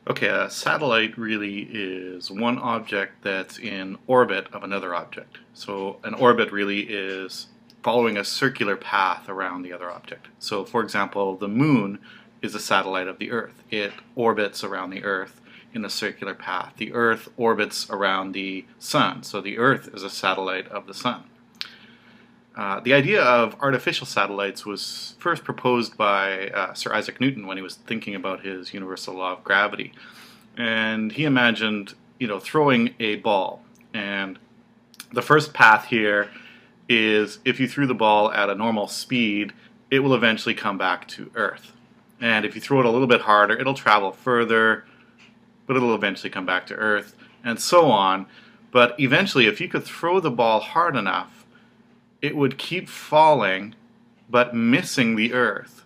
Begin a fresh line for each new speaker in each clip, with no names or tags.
Okay, a satellite really is one object that's in orbit of another object. So an orbit really is following a circular path around the other object. So for example, the moon is a satellite of the Earth. It orbits around the Earth in a circular path. The Earth orbits around the sun, so the Earth is a satellite of the sun. The idea of artificial satellites was first proposed by Sir Isaac Newton when he was thinking about his universal law of gravity. And he imagined, throwing a ball. And the first path here is if you threw the ball at a normal speed, it will eventually come back to Earth. And if you throw it a little bit harder, it'll travel further, but it'll eventually come back to Earth, and so on. But eventually, if you could throw the ball hard enough, it would keep falling, but missing the Earth.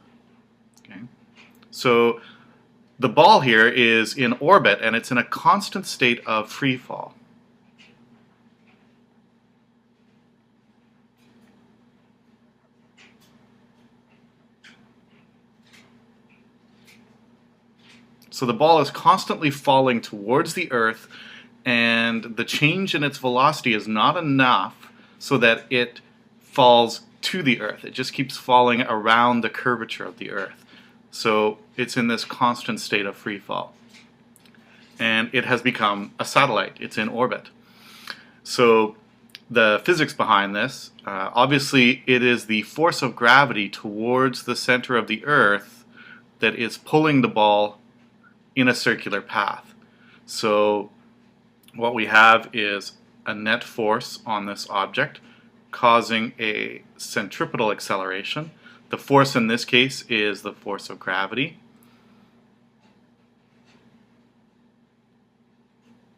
Okay? So the ball here is in orbit, and it's in a constant state of free fall. So the ball is constantly falling towards the Earth, and the change in its velocity is not enough so that it falls to the Earth. It just keeps falling around the curvature of the Earth. So it's in this constant state of free fall. And it has become a satellite. It's in orbit. So the physics behind this, obviously it is the force of gravity towards the center of the Earth that is pulling the ball in a circular path. So what we have is a net force on this object causing a centripetal acceleration. The force in this case is the force of gravity.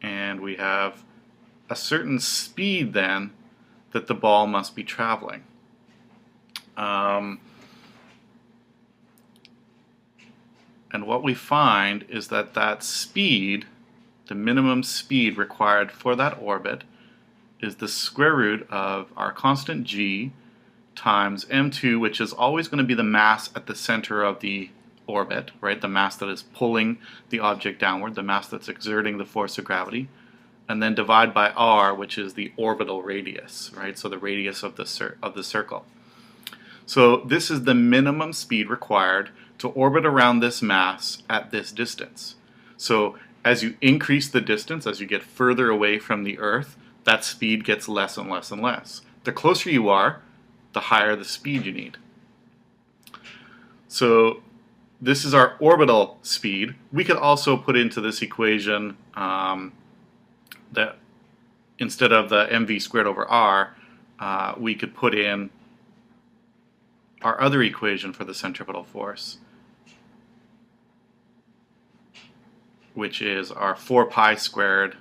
And we have a certain speed then that the ball must be traveling. And what we find is that that speed, the minimum speed required for that orbit, is the square root of our constant g times m2, which is always going to be the mass at the center of the orbit, right? The mass that is pulling the object downward, the mass that's exerting the force of gravity, and then divide by r, which is the orbital radius, right? So the radius of the circle. So this is the minimum speed required to orbit around this mass at this distance. So as you increase the distance, as you get further away from the Earth, that speed gets less and less and less. The closer you are, the higher the speed you need. So this is our orbital speed. We could also put into this equation that instead of the mv squared over r, we could put in our other equation for the centripetal force, which is our 4 pi squared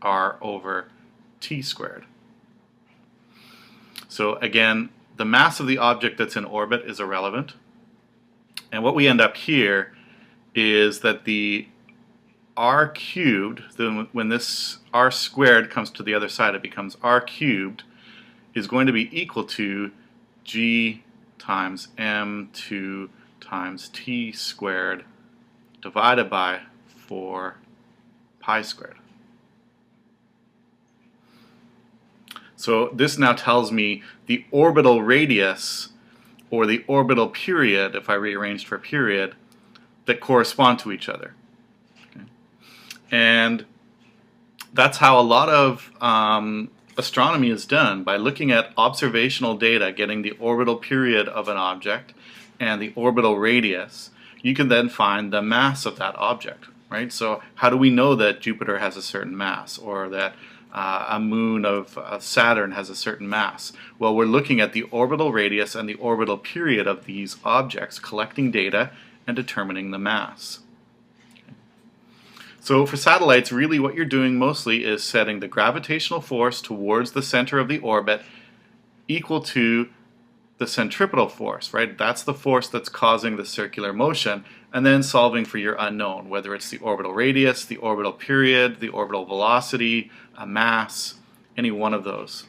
r over t squared. So again, the mass of the object that's in orbit is irrelevant. And what we end up here is that the r cubed, then when this r squared comes to the other side, it becomes r cubed, is going to be equal to g times m2 times t squared divided by 4 pi squared. So this now tells me the orbital radius, or the orbital period, if I rearranged for period, that correspond to each other. Okay. And that's how a lot of astronomy is done, by looking at observational data, getting the orbital period of an object and the orbital radius. You can then find the mass of that object, right? So how do we know that Jupiter has a certain mass, or that a moon of Saturn has a certain mass? Well, we're looking at the orbital radius and the orbital period of these objects, collecting data and determining the mass. So for satellites, really what you're doing mostly is setting the gravitational force towards the center of the orbit equal to the centripetal force, right? That's the force that's causing the circular motion, and then solving for your unknown, whether it's the orbital radius, the orbital period, the orbital velocity, a mass, any one of those.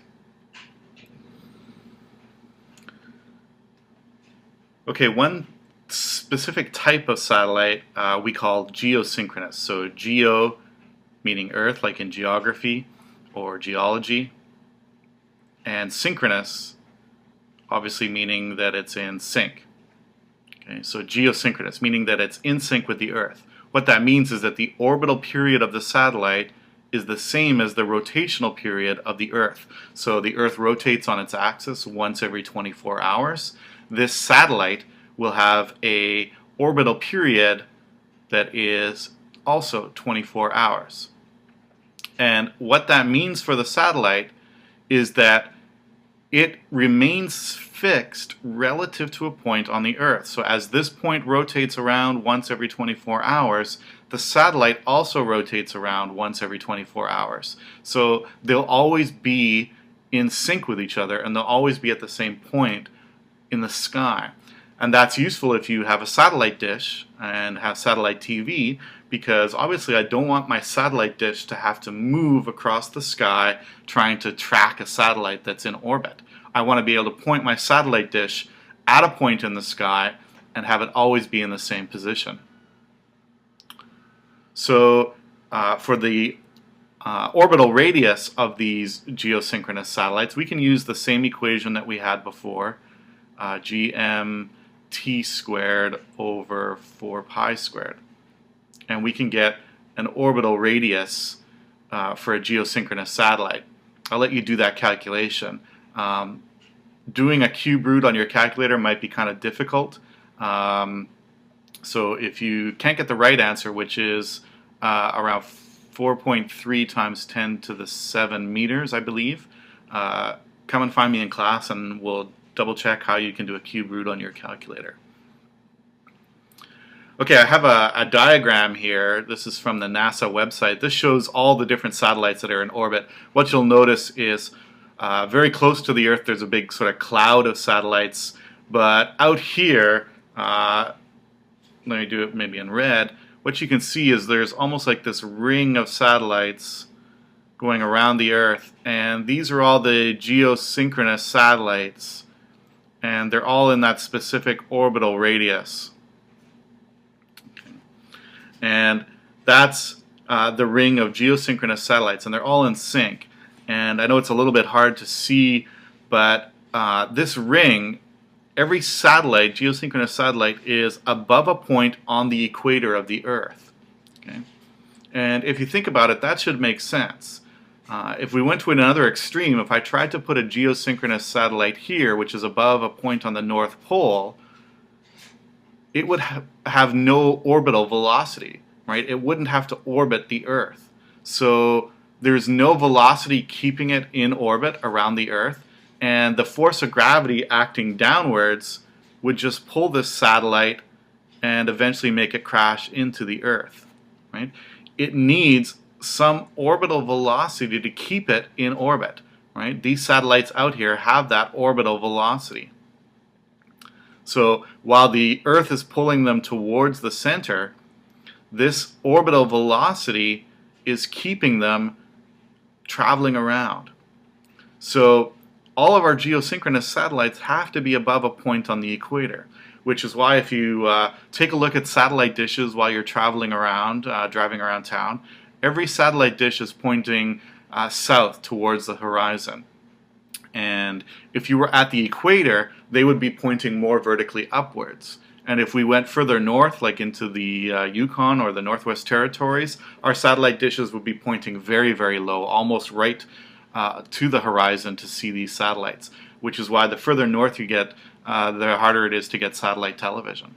Okay, one specific type of satellite we call geosynchronous. So geo meaning Earth, like in geography or geology, and synchronous obviously meaning that it's in sync. Okay, so geosynchronous, meaning that it's in sync with the Earth. What that means is that the orbital period of the satellite is the same as the rotational period of the Earth. So the Earth rotates on its axis once every 24 hours. This satellite will have a orbital period that is also 24 hours. And what that means for the satellite is that it remains fixed relative to a point on the Earth. So as this point rotates around once every 24 hours, the satellite also rotates around once every 24 hours. So they'll always be in sync with each other, and they'll always be at the same point in the sky. And that's useful if you have a satellite dish and have satellite TV, because obviously I don't want my satellite dish to have to move across the sky trying to track a satellite that's in orbit. I want to be able to point my satellite dish at a point in the sky and have it always be in the same position. So for the orbital radius of these geosynchronous satellites, we can use the same equation that we had before, gmt squared over 4 pi squared. And we can get an orbital radius for a geosynchronous satellite. I'll let you do that calculation. Doing a cube root on your calculator might be kind of difficult. So if you can't get the right answer, which is around 4.3 times 10 to the 7 meters, I believe, come and find me in class and we'll double check how you can do a cube root on your calculator. Okay, I have a diagram here. This is from the NASA website. This shows all the different satellites that are in orbit. What you'll notice is very close to the Earth there's a big sort of cloud of satellites, but out here, let me do it maybe in red, what you can see is there's almost like this ring of satellites going around the Earth, and these are all the geosynchronous satellites, and they're all in that specific orbital radius. And that's the ring of geosynchronous satellites, and they're all in sync. And I know it's a little bit hard to see, but this ring, every satellite, geosynchronous satellite, is above a point on the equator of the Earth. Okay? And if you think about it, that should make sense. If we went to another extreme, if I tried to put a geosynchronous satellite here, which is above a point on the North Pole, it would have no orbital velocity, right? It wouldn't have to orbit the Earth. So there's no velocity keeping it in orbit around the Earth, and the force of gravity acting downwards would just pull this satellite and eventually make it crash into the Earth, right? It needs some orbital velocity to keep it in orbit, right? These satellites out here have that orbital velocity. So while the Earth is pulling them towards the center, this orbital velocity is keeping them traveling around. So all of our geosynchronous satellites have to be above a point on the equator, which is why if you take a look at satellite dishes while you're traveling around, driving around town, every satellite dish is pointing south towards the horizon. And if you were at the equator, they would be pointing more vertically upwards. And if we went further north, like into the Yukon or the Northwest Territories, our satellite dishes would be pointing very, very low, almost right to the horizon to see these satellites, which is why the further north you get, the harder it is to get satellite television.